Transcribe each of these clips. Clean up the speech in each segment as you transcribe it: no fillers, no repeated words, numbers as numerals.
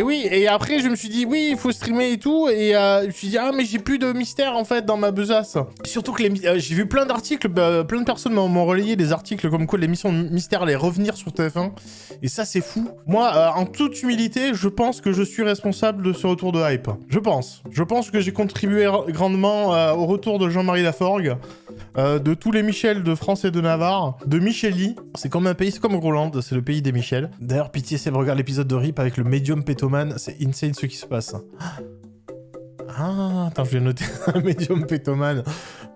oui, et après je me suis dit oui, il faut streamer et tout, et je me suis dit ah mais j'ai plus de mystère en fait dans ma besace. Surtout que j'ai vu plein d'articles, plein de personnes m'ont relayé des articles comme quoi l'émission Mystère allait revenir sur TF1, et ça c'est fou. Moi, en toute humilité, je pense que je suis responsable de ce retour de hype. Je pense que j'ai contribué grandement au retour de Jean-Marie Laforgue, de tous les Michel de France et de Navarre, de Micheli. C'est comme un pays, c'est comme Groland, c'est le pays des Michel. D'ailleurs, pitié, c'est regarde l'épisode de RIP avec le médium pétomane, c'est insane ce qui se passe. Ah, attends, je vais noter un médium pétomane.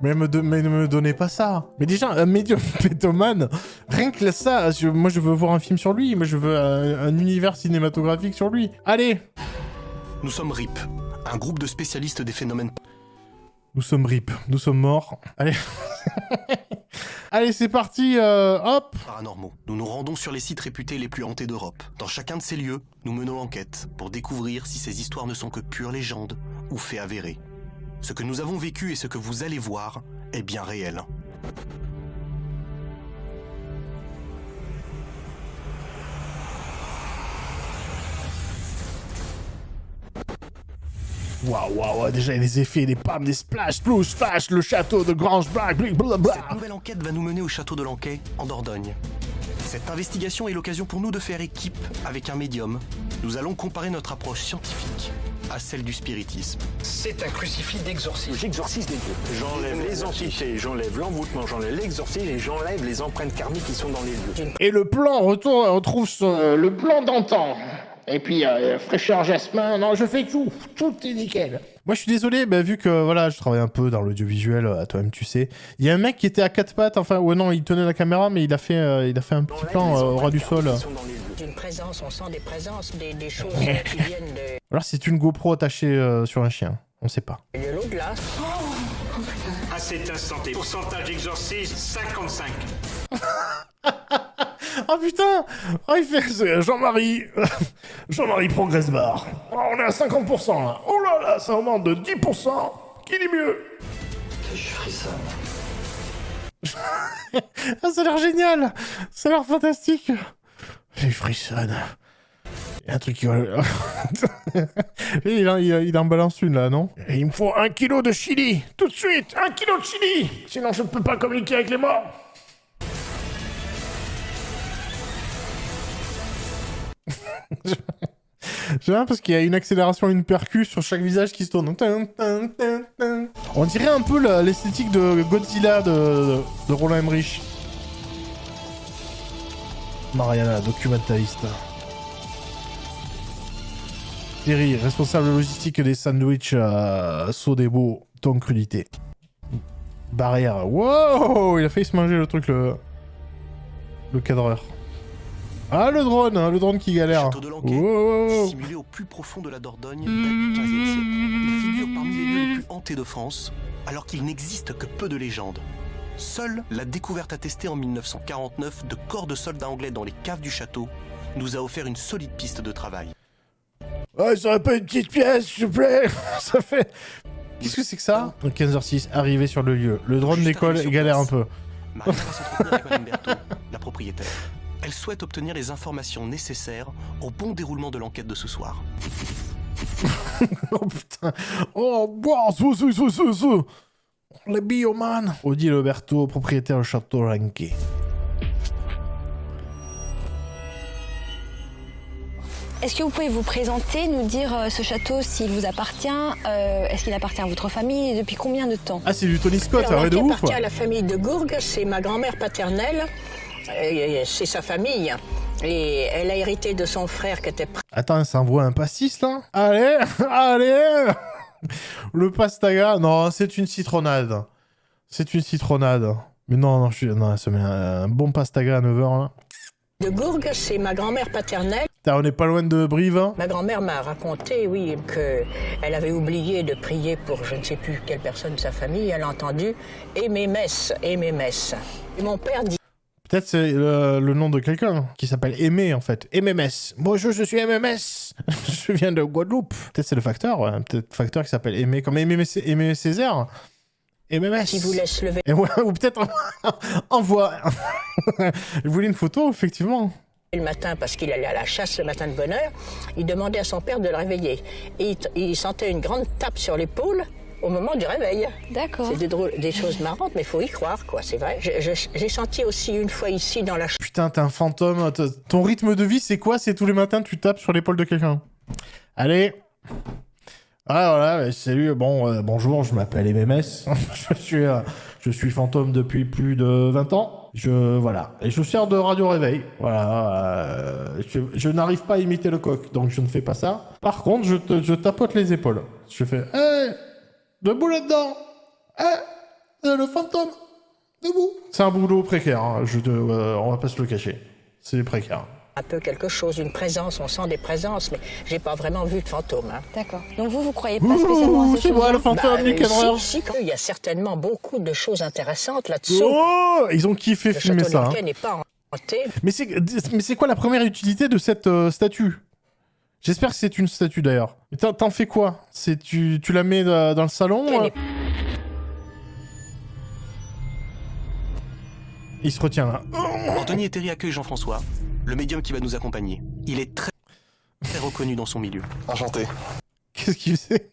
Mais ne me donnez pas ça. Mais déjà, un médium pétomane, rien que ça, moi je veux voir un film sur lui, moi je veux un univers cinématographique sur lui. Allez! Nous sommes RIP, un groupe de spécialistes des phénomènes... Nous sommes RIP, nous sommes morts. Allez. Allez, c'est parti, hop. Paranormaux. Nous nous rendons sur les sites réputés les plus hantés d'Europe. Dans chacun de ces lieux, nous menons l'enquête pour découvrir si ces histoires ne sont que pures légendes ou faits avérés. Ce que nous avons vécu et ce que vous allez voir est bien réel. Waouh, déjà il y a des effets, des pams, des splash, plus, flash, le château de Grange-Black, blablabla. Cette nouvelle enquête va nous mener au château de Lanquet, en Dordogne. Cette investigation est l'occasion pour nous de faire équipe avec un médium. Nous allons comparer notre approche scientifique à celle du spiritisme. C'est un crucifix d'exorcisme. J'exorcise les dieux. J'enlève les entités, j'enlève l'envoûtement, j'enlève l'exorcisme et j'enlève les empreintes karmiques qui sont dans les lieux. Et le plan, on retrouve le plan d'antan. Et puis, fraîcheur jasmin, non, je fais tout est nickel. Moi, je suis désolé, vu que, voilà, je travaille un peu dans l'audiovisuel, toi-même, tu sais. Il y a un mec qui était à quatre pattes, enfin, ouais, non, il tenait la caméra, mais il a fait un petit plan au ras du sol. Une présence, on sent des présences, des choses qui viennent de... Alors, c'est une GoPro attachée sur un chien, on sait pas. de l'au-delà. À cet instant, pourcentage d'exorcisme, 55. Oh putain! Oh, il fait Jean-Marie progresse barre. Oh, on est à 50% là. Oh là là, ça augmente de 10%. Qui dit mieux? Je frissonne. Ah, ça a l'air génial. Ça a l'air fantastique. Je frissonne. Il y a un truc qui... il en balance une là, non? Et il me faut 1 kilo de chili. Tout de suite, 1 kilo de chili. Sinon je ne peux pas communiquer avec les morts. J'aime parce qu'il y a une accélération et une percu sur chaque visage qui se tourne. On dirait un peu l'esthétique de Godzilla de Roland Emmerich. Mariana, documentaliste. Thierry, responsable logistique des sandwichs Sodebo, ton crudité. Barrière. Wow, il a failli se manger le truc, le cadreur. Ah, le drone qui galère. Le château de Lanquet, wow. dissimulé au plus profond de la Dordogne, date du XVe siècle. Il figure parmi les lieux les plus hantés de France, alors qu'il n'existe que peu de légendes. Seule la découverte attestée en 1949 de corps de soldats anglais dans les caves du château nous a offert une solide piste de travail. Ouais, ça aurait pas une petite pièce, s'il vous plaît. Ça fait... Qu'est-ce que c'est que ça? 15h06, arrivé sur le lieu. Le drone d'école galère un peu. Marie va s'entretenir avec Madame Berthaud, la propriétaire. Elle souhaite obtenir les informations nécessaires au bon déroulement de l'enquête de ce soir. Oh putain. Oh, wow, les bioman. Odile Roberto, propriétaire du château Lanquet. Est-ce que vous pouvez vous présenter, nous dire ce château, s'il vous appartient, est-ce qu'il appartient à votre famille et depuis combien de temps? Ah, c'est du Tony Scott, Alors, ça de ouf. appartient à la famille de Gourgues, c'est ma grand-mère paternelle, c'est sa famille. Et elle a hérité de son frère qui était... Attends, ça envoie un pastis, là? Allez, allez. Le pastaga, non, c'est une citronnade. C'est une citronnade. Mais non, non, ça met un bon pastaga à 9h, là. De Gourgues, c'est ma grand-mère paternelle. Putain, on n'est pas loin de Brive, hein. Ma grand-mère m'a raconté, oui, qu'elle avait oublié de prier pour je ne sais plus quelle personne de sa famille. Elle a entendu « et mes messes, et mes messes ». Et mon père dit... Peut-être c'est le nom de quelqu'un qui s'appelle Aimé, en fait. MMS. Bonjour, je suis MMS. Je viens de Guadeloupe. Peut-être c'est le facteur, ouais. Peut-être facteur qui s'appelle Aimé, comme Aimé Césaire. MMS. Qui vous laisse lever. Et ouais, ou peut-être envoie. Il voulait une photo, effectivement. Le matin, parce qu'il allait à la chasse le matin de bonne heure, il demandait à son père de le réveiller. Et il sentait une grande tape sur l'épaule au moment du réveil. D'accord. C'est des choses marrantes, mais il faut y croire, quoi, c'est vrai. J'ai senti aussi une fois ici dans la chambre. Putain, t'es un fantôme. Ton rythme de vie, c'est quoi? C'est tous les matins, tu tapes sur l'épaule de quelqu'un. Allez. Ah voilà, salut, bonjour, je m'appelle MMS. je suis fantôme depuis plus de 20 ans. Voilà. Et je sers de radio réveil. Voilà. Je n'arrive pas à imiter le coq, donc je ne fais pas ça. Par contre, je tapote les épaules. Je fais, hé, debout là-dedans. Hé, le fantôme. Debout. C'est un boulot précaire, hein. On va pas se le cacher. C'est précaire. Un peu quelque chose, une présence, on sent des présences, mais j'ai pas vraiment vu de fantôme. Hein. D'accord. Donc vous croyez pas spécialement à ces c'est moi choses-là? le fantôme, Nick Henry. Il y a certainement beaucoup de choses intéressantes là-dessous. Oh, ils ont kiffé Le filmer château ça. d'Orquet n'est pas hanté. Mais c'est quoi la première utilité de cette statue? J'espère que c'est une statue d'ailleurs. T'en fais quoi? Tu la mets dans le salon? Il se retient là. Anthony et Terry accueillent Jean-François, le médium qui va nous accompagner. Il est très reconnu dans son milieu. Enchanté. Qu'est-ce qu'il fait?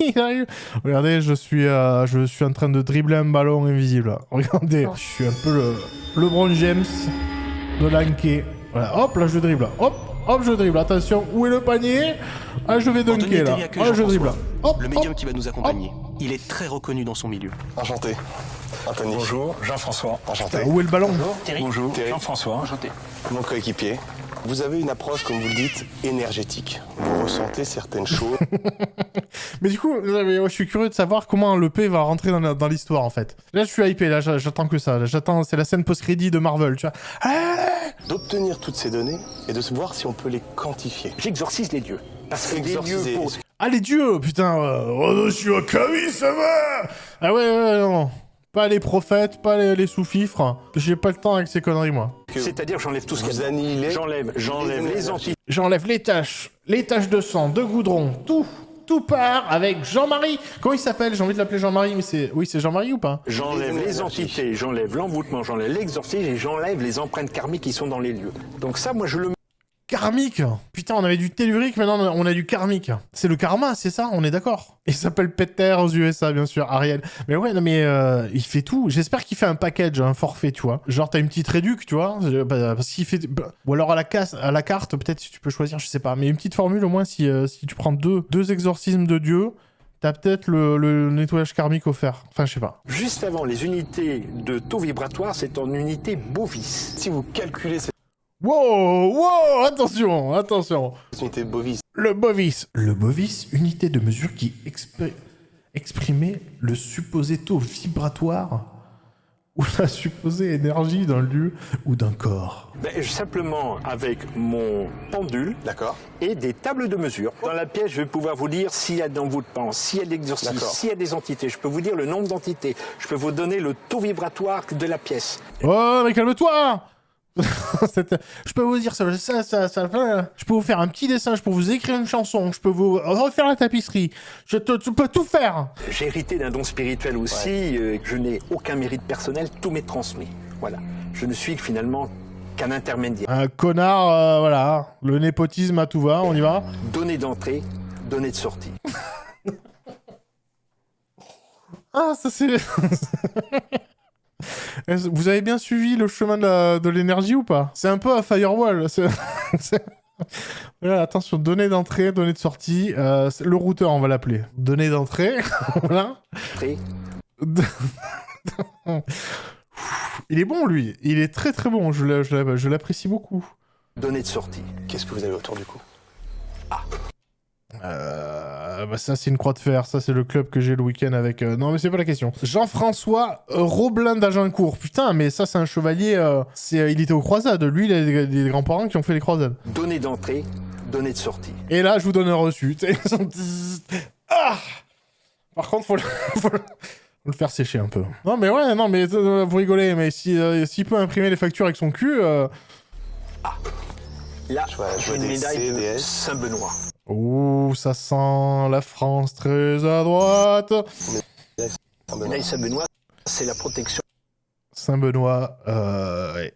Il arrive. Regardez, je suis en train de dribbler un ballon invisible. Regardez, je suis un peu le LeBron James de l'Anké. Voilà, hop, là je dribble. Hop, je dribble. Attention, où est le panier? Ah, je vais dunker là. Ah, je dribble. Hop, le médium qui va nous accompagner. Il est très reconnu dans son milieu. Enchanté. Anthony. Bonjour, Jean-François. Enchanté. Où est le ballon? Bonjour, Terry. Bonjour, Terry. Jean-François. Enchanté. Mon coéquipier. Vous avez une approche, comme vous le dites, énergétique. Vous ressentez certaines choses. Mais du coup, je suis curieux de savoir comment l'EP va rentrer dans l'histoire en fait. Là, je suis hypé, là, j'attends que ça. J'attends, c'est la scène post-crédit de Marvel, tu vois. D'obtenir toutes ces données et de voir si on peut les quantifier. J'exorcise les dieux. Parce que des Exorciser. lieux pour... Ah, les dieux, putain. Oh, je suis Akami, ça va. Ah ouais, non. Pas les prophètes, pas les sous-fifres. J'ai pas le temps avec ces conneries, moi. C'est-à-dire, j'enlève tout ce qu'il y Vous a. annihilez. J'enlève les entités. J'enlève les taches de sang, de goudron, tout part avec Jean-Marie. Comment il s'appelle? J'ai envie de l'appeler Jean-Marie, mais c'est Jean-Marie ou pas? J'enlève les entités, j'enlève l'envoûtement, j'enlève l'exorcisme et j'enlève les empreintes karmiques qui sont dans les lieux. Donc ça, moi, je le... Karmique. Putain, on avait du tellurique, maintenant on a du karmique. C'est le karma, c'est ça, on est d'accord. Il s'appelle Peter aux USA, bien sûr, Ariel. Mais ouais, non mais il fait tout. J'espère qu'il fait un package, un forfait, tu vois. Genre t'as une petite réduc, tu vois, parce qu'il fait... Ou alors à la carte, peut-être si tu peux choisir, je sais pas. Mais une petite formule au moins si tu prends deux exorcismes de Dieu, t'as peut-être le nettoyage karmique offert. Enfin, je sais pas. Juste avant, les unités de taux vibratoire, c'est en unité bovis. Si vous calculez cette Wow, attention. unité bovis, Le bovis, unité de mesure qui exprimait le supposé taux vibratoire ou la supposée énergie d'un lieu ou d'un corps. Simplement avec mon pendule, d'accord, et des tables de mesure. Dans la pièce, je vais pouvoir vous dire s'il y a d'envoûtement, s'il y a d'exorcisme, D'accord. s'il y a des entités. Je peux vous dire le nombre d'entités. Je peux vous donner le taux vibratoire de la pièce. Oh, mais calme-toi. Je peux vous dire ça, je peux vous faire un petit dessin, je peux vous écrire une chanson, je peux vous refaire la tapisserie, je peux tout faire. J'ai hérité d'un don spirituel aussi, je n'ai aucun mérite personnel, tout m'est transmis. Voilà, je ne suis finalement qu'un intermédiaire. Un connard, voilà, le népotisme à tout va, on y va. Données d'entrée, données de sortie. Ah, ça c'est... Vous avez bien suivi le chemin de l'énergie ou pas? C'est un peu à Firewall. Voilà, attention, données d'entrée, données de sortie. Le routeur, on va l'appeler. Données d'entrée. Voilà. Entrée. Il est bon, lui. Il est très très bon. Je l'apprécie beaucoup. Données de sortie. qu'est-ce que vous avez autour du cou? Ça c'est une croix de fer, ça c'est le club que j'ai le week-end avec... Non mais c'est pas la question. Jean-François Roblin d'Agincourt. Putain, mais ça c'est un chevalier... Il était aux croisades, lui il a des grands-parents qui ont fait les croisades. Données d'entrée, données de sortie. Et là je vous donne un reçu. Ah, par contre faut le faire sécher un peu. Non mais ouais, non mais vous rigolez, mais s'il peut imprimer les factures avec son cul... Là, Je vois j'ai une des médaille de CDS. Saint-Benoît. Oh, ça sent la France très à droite. La médaille Saint-Benoît, c'est la protection. Saint-Benoît, ouais.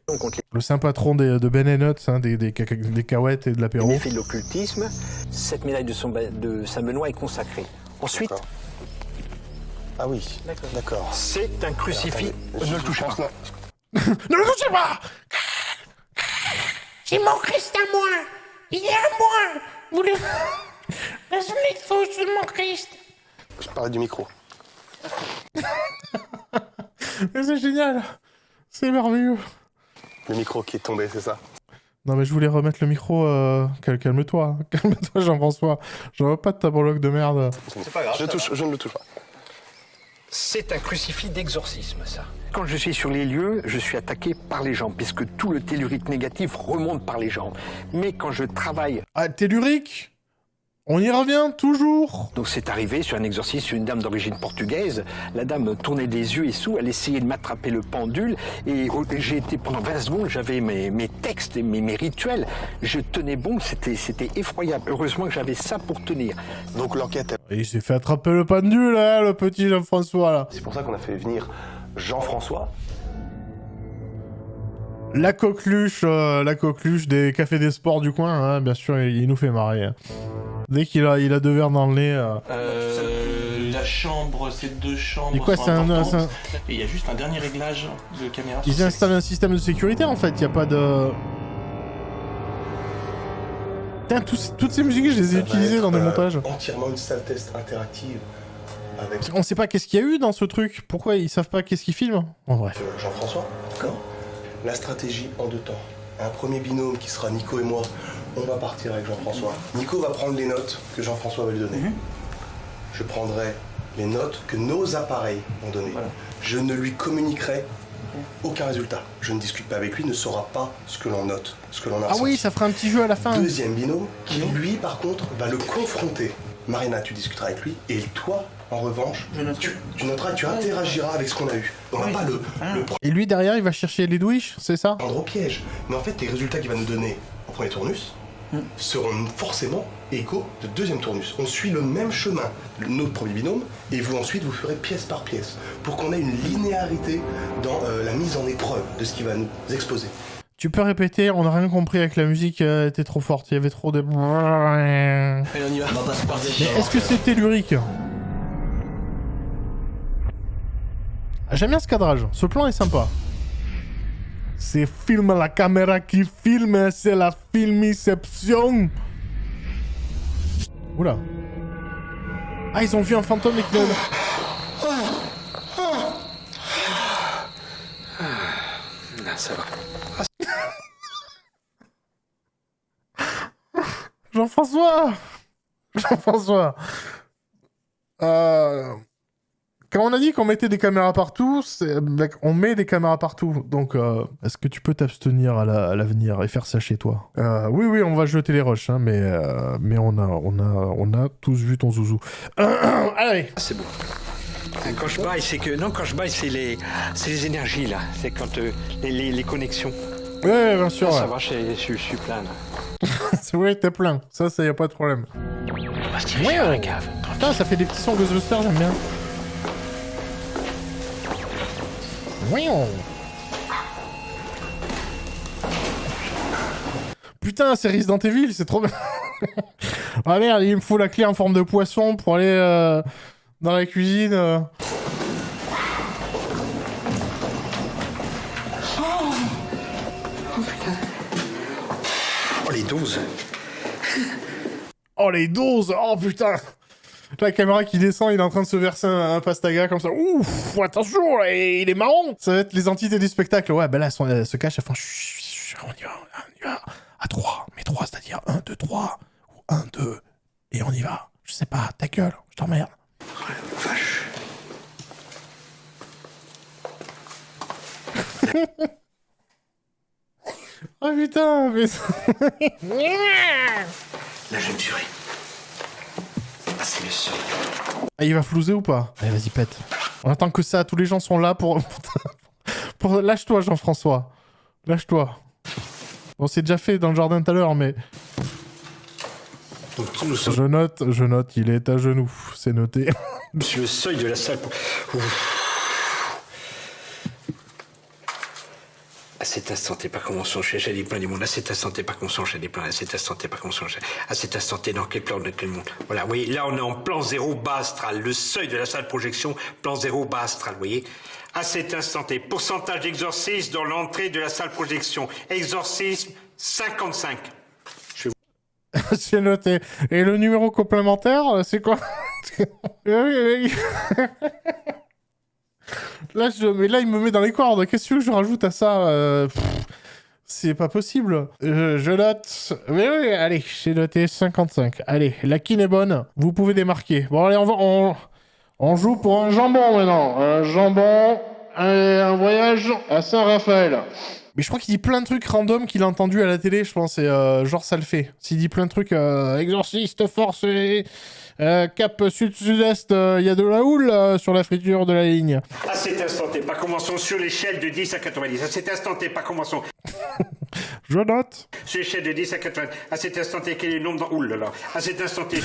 Le saint patron de Ben & Nuts, hein, des cacahuètes et de l'apéro. Les méfaits de l'occultisme, cette médaille de Saint-Benoît est consacrée. Ensuite... Ah oui, d'accord. C'est un crucifix. Ne le touchez pas. Ne le touchez pas. C'est mon Christ à moi. Il est à moi. Vous le... La soulette fausse de mon Christ. Je parlais du micro. Mais c'est génial. C'est merveilleux. Le micro qui est tombé, c'est ça? Non mais je voulais remettre le micro, calme-toi, calme-toi Jean-François, j'en veux pas de ta breloque de merde. C'est pas grave. Je ne le touche pas. C'est un crucifix d'exorcisme, ça. Quand je suis sur les lieux, je suis attaqué par les jambes, puisque tout le tellurique négatif remonte par les jambes. Mais quand je travaille... Ah, tellurique? On y revient, toujours. Donc c'est arrivé sur un exorcisme sur une dame d'origine portugaise. La dame tournait des yeux et sous, elle essayait de m'attraper le pendule. Et j'ai été pendant 20 secondes, j'avais mes textes et mes rituels. Je tenais bon, c'était effroyable. Heureusement que j'avais ça pour tenir. Donc l'enquête... Et il s'est fait attraper le pendule, hein, le petit Jean-François, là. C'est pour ça qu'on a fait venir Jean-François. La coqueluche des cafés des sports du coin, hein, bien sûr, il nous fait marrer. Hein. Dès qu'il a 2 verres dans le nez... La chambre, ces 2 chambres et quoi, sont importantes. Et il y a juste un dernier réglage de caméra. Ils installent un système de sécurité, en fait, il n'y a pas de... Putain, toutes ces musiques, je les ai utilisées dans des montages. Entièrement une salle test interactive. Avec... On sait pas qu'est-ce qu'il y a eu dans ce truc. Pourquoi ils savent pas qu'est-ce qu'ils filment? En bref. Jean-François, d'accord. La stratégie en 2 temps. Un premier binôme qui sera Nico et moi. On va partir avec Jean-François. Nico va prendre les notes que Jean-François va lui donner. Je prendrai les notes que nos appareils ont données. Voilà. Je ne lui communiquerai aucun résultat. Je ne discute pas avec lui, il ne saura pas ce que l'on note, ce que l'on a ressenti. Oui, ça fera un petit jeu à la fin. Deuxième binôme qui, lui, par contre, va le confronter. Marina, tu discuteras avec lui, et toi, en revanche, tu noteras et tu interagiras avec ce qu'on a eu. On va pas le... Et lui, derrière, il va chercher les douiches, c'est ça? Prendre au piège. Mais en fait, les résultats qu'il va nous donner au premier tournus seront forcément échos de deuxième tournus. On suit le même chemin, notre premier binôme, et vous ensuite, vous ferez pièce par pièce, pour qu'on ait une linéarité dans la mise en épreuve de ce qui va nous exposer. Tu peux répéter, on n'a rien compris avec la musique, était trop forte, il y avait trop de... Allez, on y va. Mais est-ce que c'est tellurique? J'aime bien ce cadrage, ce plan est sympa. C'est film, la caméra qui filme, c'est la filmiception. Oula. Ah, ils ont vu un fantôme et qu'ils ont... Ça va. Jean-François, quand on a dit qu'on mettait des caméras partout, on met des caméras partout. Donc, est-ce que tu peux t'abstenir à l'avenir et faire ça chez toi? Oui, on va jeter les roches, hein, mais on a tous vu ton zouzou. Allez. C'est beau. Quand je baille, c'est que... Non, quand je baille, c'est les énergies, là. C'est quand les connexions. Ouais, bien sûr. Ça va, je suis plein, là. Ouais, t'es plein. Ça, y a pas de problème. On va se diriger vers la cave. Putain, ça fait des petits sons Ghostbusters, j'aime bien. Putain, c'est Resident Evil, c'est trop bien. Ah merde, il me faut la clé en forme de poisson pour aller dans la cuisine. Oh, les doses. Oh, les doses. Oh, putain. La caméra qui descend, il est en train de se verser un pastaga comme ça. Ouf, attention, il est marron. Ça va être les entités du spectacle. Ouais, ben là, elles se cachent, elles font... On y va. À 3. Mais 3, c'est-à-dire 1, 2, 3. Ou 1, 2. Et on y va. Je sais pas, ta gueule, je t'emmerde. Oh, la vache. Oh putain, mais... Là, je vais me tuer. Ah, c'est le seul. Ah, il va flouser ou pas? Allez, vas-y, pète. On attend que ça, tous les gens sont là pour... Lâche-toi, Jean-François. Lâche-toi. Bon, c'est déjà fait dans le jardin tout à l'heure, mais... Je note, il est à genoux. C'est noté. Sur le seuil de la salle... cet instant T, pas comment son j'ai des plans du monde. À cet instant T, pas comment son j'ai des plans. À cet instant T, pas comment son à cet instant T, dans quel plan de quel monde. Voilà, oui, là on est en plan 0 bas astral. Le seuil de la salle de projection, plan 0 bas astral, vous voyez. À cet instant T, pourcentage d'exorcisme dans l'entrée de la salle de projection. Exorcisme 55. C'est noté. Et le numéro complémentaire, c'est quoi? Mais là, il me met dans les cordes. Qu'est-ce que je rajoute à ça? C'est pas possible. Je note. Mais oui, allez, j'ai noté 55. Allez, la quine est bonne. Vous pouvez démarquer. Bon, allez, on joue pour un jambon maintenant. Un jambon et un voyage à Saint-Raphaël. Mais je crois qu'il dit plein de trucs random qu'il a entendu à la télé, je pense, et genre ça le fait. S'il dit plein de trucs, exorciste, force, cap sud-sud-est, il y a de la houle sur la friture de la ligne. À cet instant T, pas commençons sur l'échelle de 10 à 90. À cet instant T, pas commençons. Je note. Sur l'échelle de 10 à 80. À cet instant T, quel est le nombre dans... Ouh là là. À cet instant T...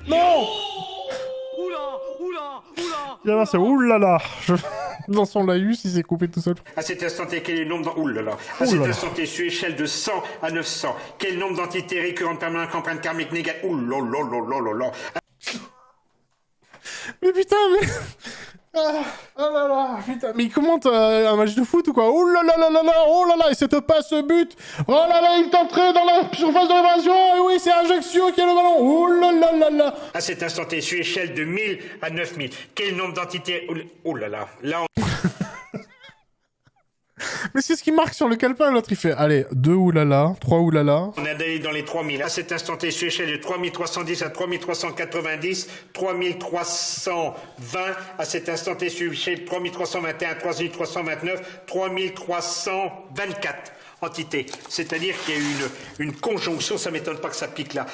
Non. Oula, c'est oulala. Dans son laïus, il s'est coupé tout seul. À cet instant T, quel est le nombre dans... Oulala. À cet instant T, sur échelle de 100 à 900, quel nombre d'entités récurrentes permanentes empreintes karmiques négatives... Oulala. Mais putain, mais... Ah, oh là là, putain, mais il commente un match de foot ou quoi? Oh là là là là là, oh là là, et cette passe but. Oh là là, il est entré dans la surface de l'évasion, et oui, c'est Ajaccio qui a le ballon. Oh là là là là. À cet instant T, sur échelle de 1000 à 9000, quel nombre d'entités... Oh là là, là on... Mais c'est ce qui marque sur le calepin, l'autre il fait, allez, 2 oulala, 3 oulala. On est allé dans les 3000. À cet instant T, sur échelle de 3310 à 3390, 3320. À cet instant T, sur échelle de 3321 à 3329, 3324 entités. C'est-à-dire qu'il y a eu une conjonction, ça m'étonne pas que ça pique là.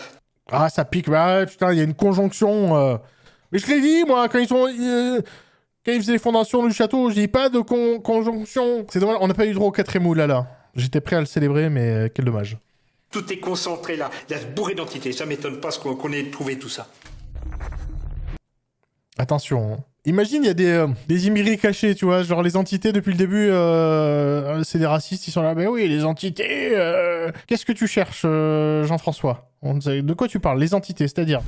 Ah, ça pique, bah putain, il y a une conjonction. Mais je l'ai dit, moi, quand ils sont... Quand ils faisaient les fondations du château, je dis pas de conjonction. C'est dommage, on n'a pas eu droit au 4e oulala. J'étais prêt à le célébrer, mais quel dommage. Tout est concentré là. Il y a bourré d'entités. Ça m'étonne pas qu'on ait trouvé tout ça. Attention. Hein. Imagine, il y a des immigrés cachés, tu vois. Genre les entités, depuis le début, c'est des racistes, ils sont là. Mais oui, les entités... Qu'est-ce que tu cherches, Jean-François? De quoi tu parles? Les entités, c'est-à-dire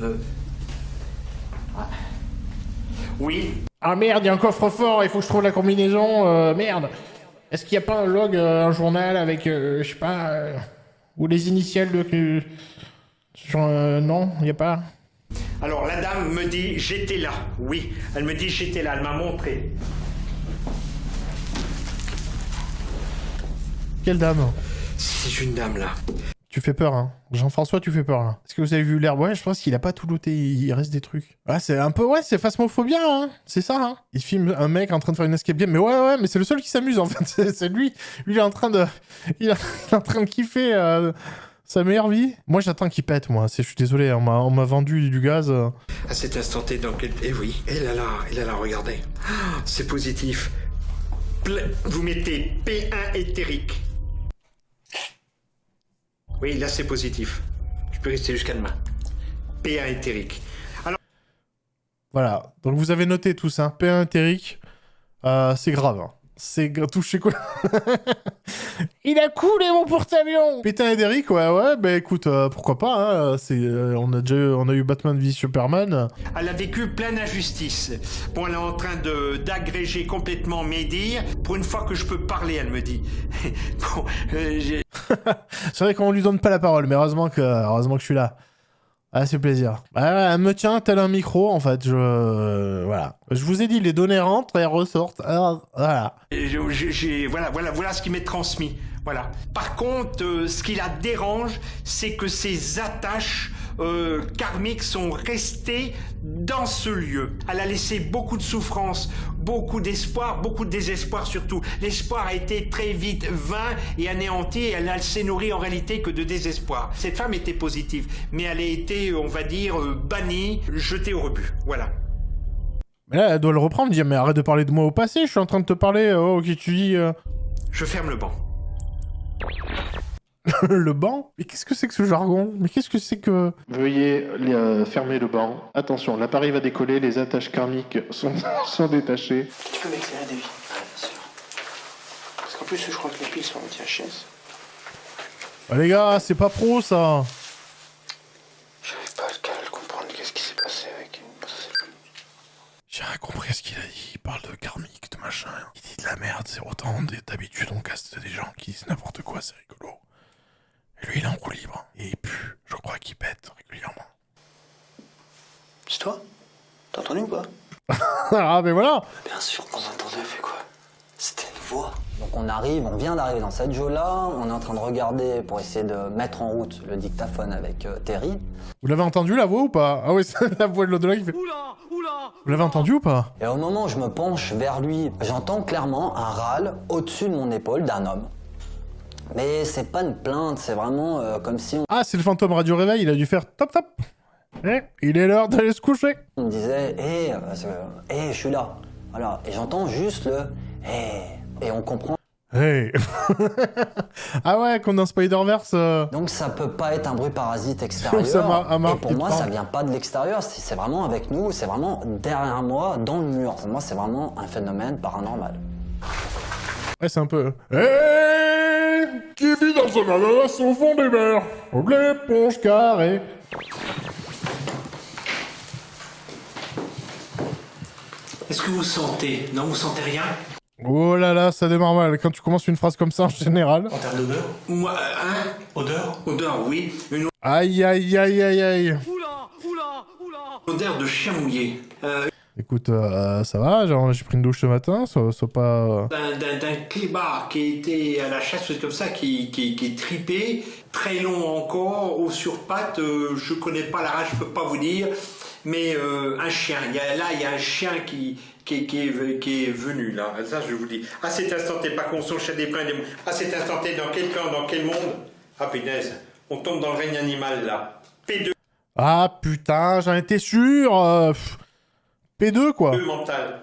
Oui. Ah merde, il y a un coffre-fort, il faut que je trouve la combinaison, merde. Est-ce qu'il n'y a pas un log, un journal avec, je sais pas, ou les initiales de... non, il n'y a pas. Alors la dame me dit, j'étais là. Oui, elle me dit, j'étais là, elle m'a montré. Quelle dame? C'est une dame là. Tu fais peur, hein. Jean-François, tu fais peur, là. Est-ce que vous avez vu l'herbe? Ouais, je pense qu'il a pas tout looté, il reste des trucs. Ouais, c'est un peu... Ouais, c'est phasmophobia, hein. C'est ça, hein. Il filme un mec en train de faire une escape game. Mais ouais, mais c'est le seul qui s'amuse, en fait. C'est lui. Lui, il est en train de... Il est en train de kiffer sa meilleure vie. Moi, j'attends qu'il pète, moi. Je suis désolé, on m'a vendu du gaz. À cet instant T, dans quel... Eh oui, et là, regardez. C'est positif. Vous mettez P1 éthérique. Oui, là c'est positif. Je peux rester jusqu'à demain. P1 éthérique. Alors... Voilà, donc vous avez noté tous, hein. P1 éthérique, c'est grave. Hein. C'est touché quoi. Il a coulé mon porte-avions. P1 éthérique, ouais, bah écoute, pourquoi pas, hein. On a eu Batman v Superman. Elle a vécu plein d'injustices. Bon, elle est en train d'agréger complètement mes dires. Pour une fois que je peux parler, elle me dit. Bon, c'est vrai qu'on lui donne pas la parole, mais heureusement que je suis là. Ah, c'est plaisir. Elle me tient tel un micro, en fait. Voilà. Je vous ai dit, les données rentrent et ressortent. Alors, voilà. Voilà ce qui m'est transmis. Voilà. Par contre, ce qui la dérange, c'est que ses attaches karmiques sont restées dans ce lieu. Elle a laissé beaucoup de souffrance, beaucoup d'espoir, beaucoup de désespoir surtout. L'espoir a été très vite vain et anéanti et elle ne s'est nourrie en réalité que de désespoir. Cette femme était positive, mais elle a été, on va dire, bannie, jetée au rebut. Voilà. Mais là, elle doit le reprendre, dire, mais arrête de parler de moi au passé, je suis en train de te parler, ok, tu dis... Je ferme le banc. Le banc? Mais qu'est-ce que c'est que ce jargon? Mais qu'est-ce que c'est que... Veuillez fermer le banc. Attention, l'appareil va décoller, les attaches karmiques sont détachées. Tu peux m'éclairer des vies? Ouais, bien sûr. plus, je crois que les piles sont anti-HS. Ah, les gars, c'est pas pro, ça. J'arrive pas à le comprendre. Qu'est-ce qui s'est passé avec... J'ai rien compris à ce qu'il a dit. Il parle de karmique, de machin. Il dit de la merde, c'est autant. D'habitude, on casse des gens qui disent n'importe quoi, c'est rigolo. Et lui, il est en roue libre. Et il pue. Je crois qu'il pète régulièrement. C'est toi? T'as entendu ou pas? Ah, mais voilà. Bien sûr qu'on entendait, fait quoi? C'était une voix. Donc on vient d'arriver dans cette jo-là, on est en train de regarder pour essayer de mettre en route le dictaphone avec Terry. Vous l'avez entendu la voix ou pas? Ah oui, c'est la voix de l'au-delà qui fait... Vous l'avez entendu ou pas? Et au moment où je me penche vers lui, j'entends clairement un râle au-dessus de mon épaule d'un homme. Mais c'est pas une plainte, c'est vraiment comme si on... Ah, c'est le fantôme radio réveil, il a dû faire top top. Eh, il est l'heure d'aller se coucher. On me disait, je suis là. Voilà, et j'entends juste le et on comprend. Hey. Ah ouais, comme dans Spider-Verse. Donc ça peut pas être un bruit parasite extérieur. Et pour moi, ça vient pas de l'extérieur, c'est vraiment avec nous, c'est vraiment derrière moi, dans le mur. Pour moi, c'est vraiment un phénomène paranormal. Ouais, c'est un peu... Hey, qui vit dans un ananas au fond des mers, l'éponge carrée. Est-ce que vous sentez? Non, vous sentez rien? Oh là là, ça démarre mal quand tu commences une phrase comme ça en général. En termes d'odeur? Moi, hein? Odeur? Odeur, oui. Une Aïe aïe aïe aïe aïe. oula. Odeur de chien mouillé. Écoute, ça va, genre j'ai pris une douche ce matin, soit pas... D'un clébard qui était à la chasse, comme ça, qui est tripé, très long encore, haut sur pattes, je connais pas la race, je peux pas vous dire, mais un chien, il y a un chien qui est venu, là, ça je vous dis. À cet instant, t'es pas conscient, je des pleins des mots. À cet instant, t'es dans quel camp, dans quel monde? Ah punaise, on tombe dans le règne animal, là. P2. Ah putain, j'en étais sûr. P2 quoi. P2 mental.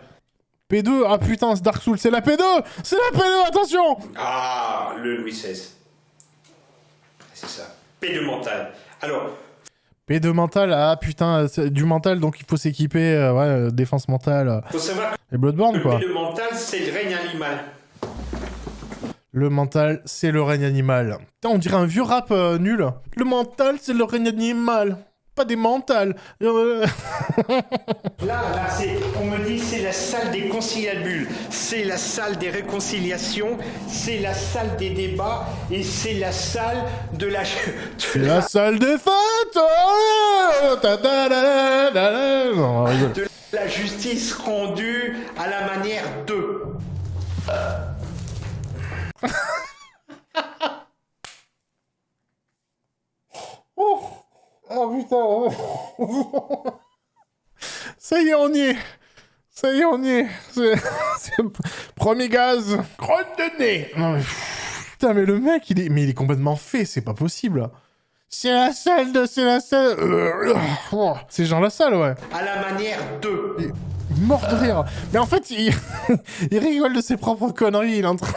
P2, ah putain, c'est Dark Souls, c'est la P2. C'est la P2, attention. Ah, le Louis XVI. C'est ça. P2 mental. Alors... P2 mental, ah putain, du mental, donc il faut s'équiper, ouais, défense mentale. Faut savoir et Bloodborne, quoi. Le mental, c'est le règne animal. Le mental, c'est le règne animal. Putain, on dirait un vieux rap nul. Le mental, c'est le règne animal. Pas des mentales. Là, on me dit c'est la salle des conciliabules, c'est la salle des réconciliations, c'est la salle des débats et c'est la salle de la... C'est la salle des fêtes. De la justice rendue à la manière de... Oh. Ah putain. Ça y est, on y est. Ça y est, on y est. C'est le premier gaz. Crotte de nez. Non, mais... Putain, mais le mec, il est complètement fait, c'est pas possible. C'est la salle de... C'est la salle... C'est Jean Lassalle, ouais. À la manière de... Il est mort de rire. Mais en fait, il rigole de ses propres conneries. Il est en train...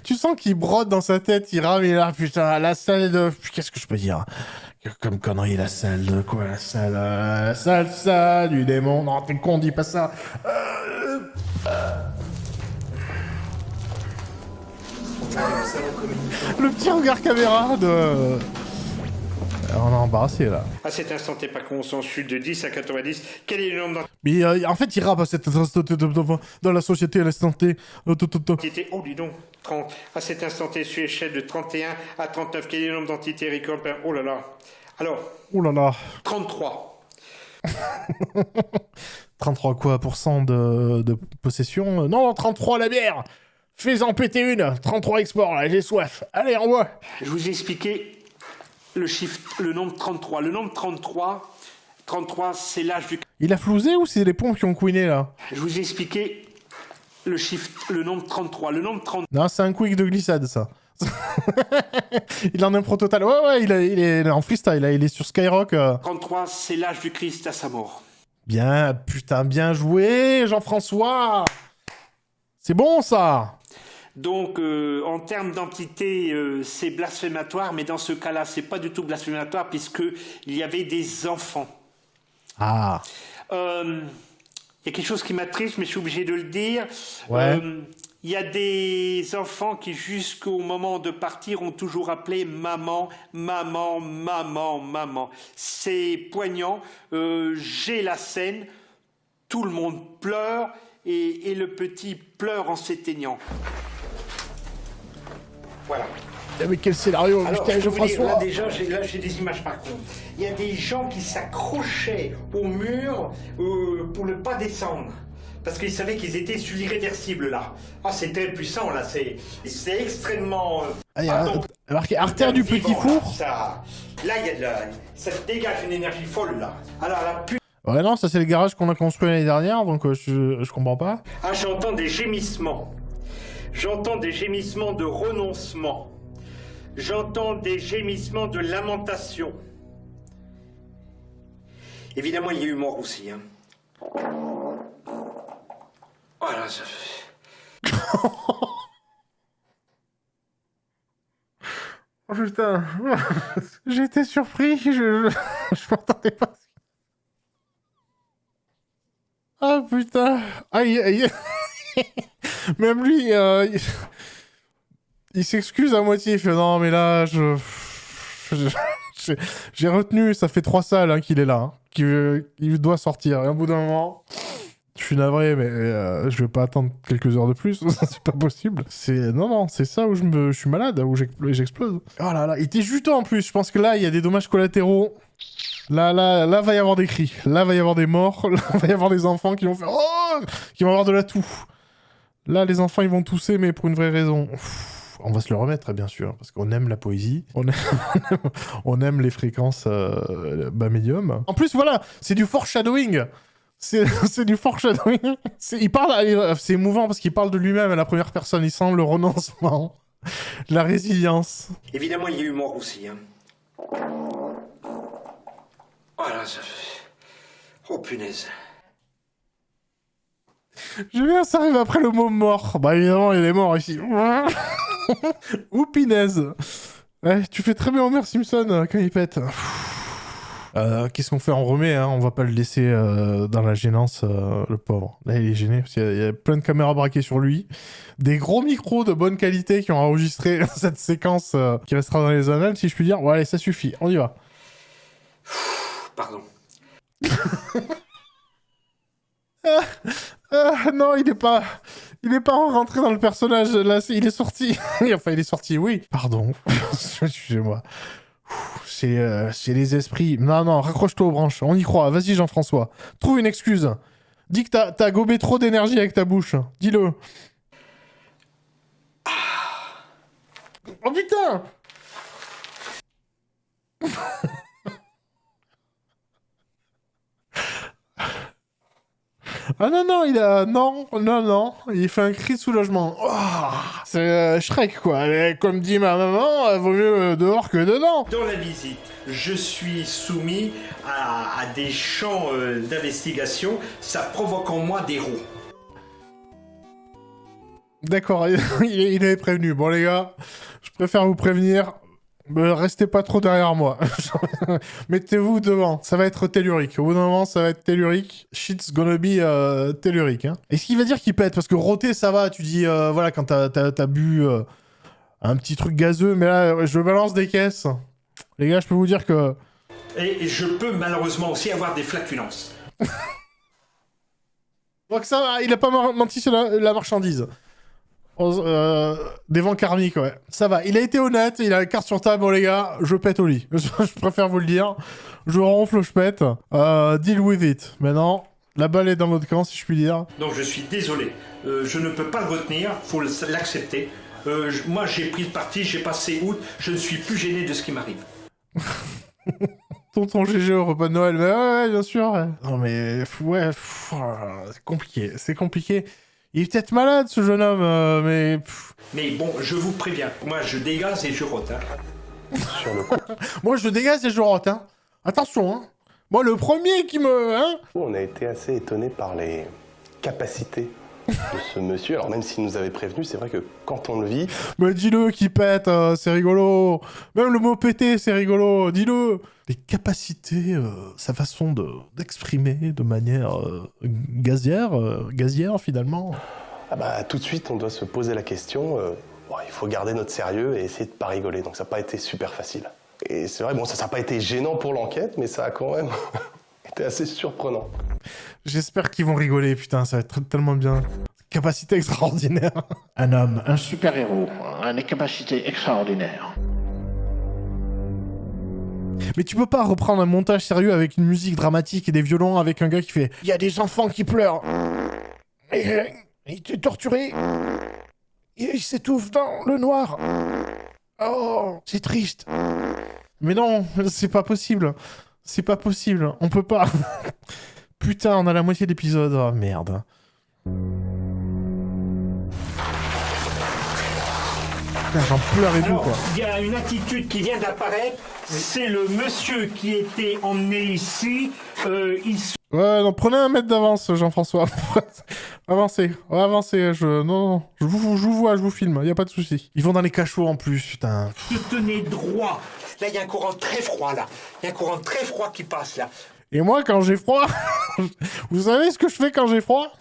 Tu sens qu'il brode dans sa tête, il rame, il est là, putain, la salle de... Qu'est-ce que je peux dire? Comme connerie, la salle de quoi? La salle du démon. Non, t'es con, dis pas ça. Le petit regard caméra de... On est embarrassé, là. À cet instant, t'es pas conscient, chute de 10 à 90. Quel est le nombre d'entités? Mais en fait, il rappe à cet instant dans la société à l'instant T. Oh, dis donc, 30. À cet instant T, sur échelle de 31 à 39. Quel est le nombre d'entités récoltées? Oh là là. Alors. Oh là là. 33. 33 quoi, % de possession? Non, 33 la bière. Fais-en péter une. 33 export, là, j'ai soif. Allez, envoie. Je vous ai expliqué le chiffre, le nombre 33. Le nombre 33, c'est l'âge du... Il a flousé ou c'est les pompes qui ont couiné, là? Je vous ai expliqué le chiffre, le nombre 33. Le nombre 33... Non, c'est un quick de glissade, ça. Il en impro total. Ouais, il est en freestyle, là. Il est sur Skyrock. 33, c'est l'âge du Christ à sa mort. Bien, putain, bien joué, Jean-François. C'est bon, ça. Donc, en termes d'entité, c'est blasphématoire, mais dans ce cas-là, c'est pas du tout blasphématoire, puisqu'il y avait des enfants. Ah. Il y a quelque chose qui m'attriste, mais je suis obligé de le dire. Ouais. Il y a des enfants qui, jusqu'au moment de partir, ont toujours appelé maman, maman, maman, maman. C'est poignant. J'ai la scène. Tout le monde pleure et le petit pleure en s'éteignant. Voilà. Mais quel scénario, alors, putain, Jean-François. Là, déjà, j'ai des images par contre. Il y a des gens qui s'accrochaient au mur pour ne pas descendre. Parce qu'ils savaient qu'ils étaient sur l'irréversible, là. Ah, c'est très puissant, là. C'est extrêmement... il y a marqué artère du petit four. Là, il y a de la... Ça dégage une énergie folle, là. Alors, la Ouais, non, ça, c'est le garage qu'on a construit l'année dernière, donc je comprends pas. Ah, j'entends des gémissements. J'entends des gémissements de renoncement. J'entends des gémissements de lamentation. Évidemment, il y a eu mort aussi, hein. Voilà, ça fait... Oh putain, j'étais surpris, je m'entendais pas. Ah putain, aïe. Même lui, il s'excuse à moitié, il fait non mais là, j'ai retenu, ça fait 3 salles hein, qu'il est là, hein, qu'il doit sortir, et au bout d'un moment... Je suis navré, mais je vais pas attendre quelques heures de plus, c'est pas possible. Non, c'est ça où je suis malade, où j'explose. Oh là là, il était juteux en plus, je pense que là, il y a des dommages collatéraux. Là, va y avoir des cris, là, va y avoir des morts, là, va y avoir des enfants qui vont faire oh, qui vont avoir de la toux. Là, les enfants, ils vont tousser, mais pour une vraie raison. On va se le remettre, bien sûr, parce qu'on aime la poésie, on aime les fréquences bas médium. En plus, voilà, c'est du foreshadowing. C'est du foreshadowing. C'est émouvant parce qu'il parle de lui-même à la première personne. Il sent le renoncement, la résilience. Évidemment, il y a eu mort aussi. Hein. Voilà, ça fait... Oh, punaise. Je viens, ça arrive après le mot mort. Bah, évidemment, il est mort ici. Ou punaise. Ouais, tu fais très bien Homer Simpson quand il pète. Qu'est-ce qu'on fait? On remet, hein, on va pas le laisser dans la gênance, le pauvre. Là, il est gêné, parce qu'il y a plein de caméras braquées sur lui. Des gros micros de bonne qualité qui ont enregistré cette séquence qui restera dans les annales, si je puis dire. Bon, allez, ça suffit, on y va. Pardon. Non, il est pas rentré dans le personnage, là, il est sorti. Enfin, il est sorti, oui. Pardon, excusez-moi. C'est les esprits. Non, raccroche-toi aux branches. On y croit. Vas-y, Jean-François. Trouve une excuse. Dis que t'as gobé trop d'énergie avec ta bouche. Dis-le. Oh putain. Ah non, il a... Non, il fait un cri de soulagement. Oh, c'est Shrek, quoi. Comme dit ma maman, vaut mieux dehors que dedans. Dans la visite, je suis soumis à des champs d'investigation. Ça provoque en moi des roues. D'accord, il avait prévenu. Bon, les gars, je préfère vous prévenir. Restez pas trop derrière moi. Mettez-vous devant. Ça va être tellurique. Au bout d'un moment, ça va être tellurique. Shit's gonna be tellurique. Hein. Est-ce qu'il va dire qu'il pète? Parce que roter, ça va. Tu dis, voilà, quand t'as bu un petit truc gazeux. Mais là, je balance des caisses. Les gars, je peux vous dire que... Et je peux malheureusement aussi avoir des flatulences. Donc ça va, il a pas menti sur la marchandise. Des vents karmiques, ouais. Ça va, il a été honnête, il a la carte sur table, bon les gars, je pète au lit. Je préfère vous le dire. Je ronfle, je pète. Deal with it. Maintenant, la balle est dans l'autre camp, si je puis dire. Donc je suis désolé. Je ne peux pas le retenir, faut l'accepter. Moi, j'ai pris le parti, j'ai passé août, je ne suis plus gêné de ce qui m'arrive. Tonton GG au repas de Noël, mais ouais, bien sûr. Ouais. Non mais, ouais, c'est compliqué. Il est peut-être malade, ce jeune homme, mais... Mais bon, je vous préviens, moi je dégaze et je rote, hein. Sur le coup. Moi je dégaze et je rote, hein. Attention, hein. Moi le premier qui me... Hein. On a été assez étonnés par les capacités de ce monsieur. Alors même s'il nous avait prévenu, c'est vrai que quand on le vit... Mais dis-le qui pète, c'est rigolo. Même le mot péter, c'est rigolo, dis-le. Les capacités, sa façon d'exprimer de manière gazière finalement. Ah bah tout de suite, on doit se poser la question, il faut garder notre sérieux et essayer de pas rigoler. Donc ça n'a pas été super facile. Et c'est vrai, bon, ça n'a pas été gênant pour l'enquête, mais ça a quand même été assez surprenant. J'espère qu'ils vont rigoler, putain, ça va être tellement bien. Capacité extraordinaire. Un homme, un super-héros, une capacité extraordinaire. Mais tu peux pas reprendre un montage sérieux avec une musique dramatique et des violons avec un gars qui fait « Il y a des enfants qui pleurent. Il est torturé. Il s'étouffe dans le noir. Oh, c'est triste. » Mais non, c'est pas possible. C'est pas possible. On peut pas. Putain, on a la moitié de l'épisode. Oh, merde. J'en pleure et tout, quoi. Il y a une attitude qui vient d'apparaître. C'est le monsieur qui était emmené ici. Ouais, non, prenez 1 mètre d'avance, Jean-François. Avancez, avancez. Non, je vous vois, je vous filme. Y a pas de souci. Ils vont dans les cachots en plus, putain. Se tenez droit. Là, il y a un courant très froid, là. Il y a un courant très froid qui passe, là. Et moi, quand j'ai froid... Vous savez ce que je fais quand j'ai froid?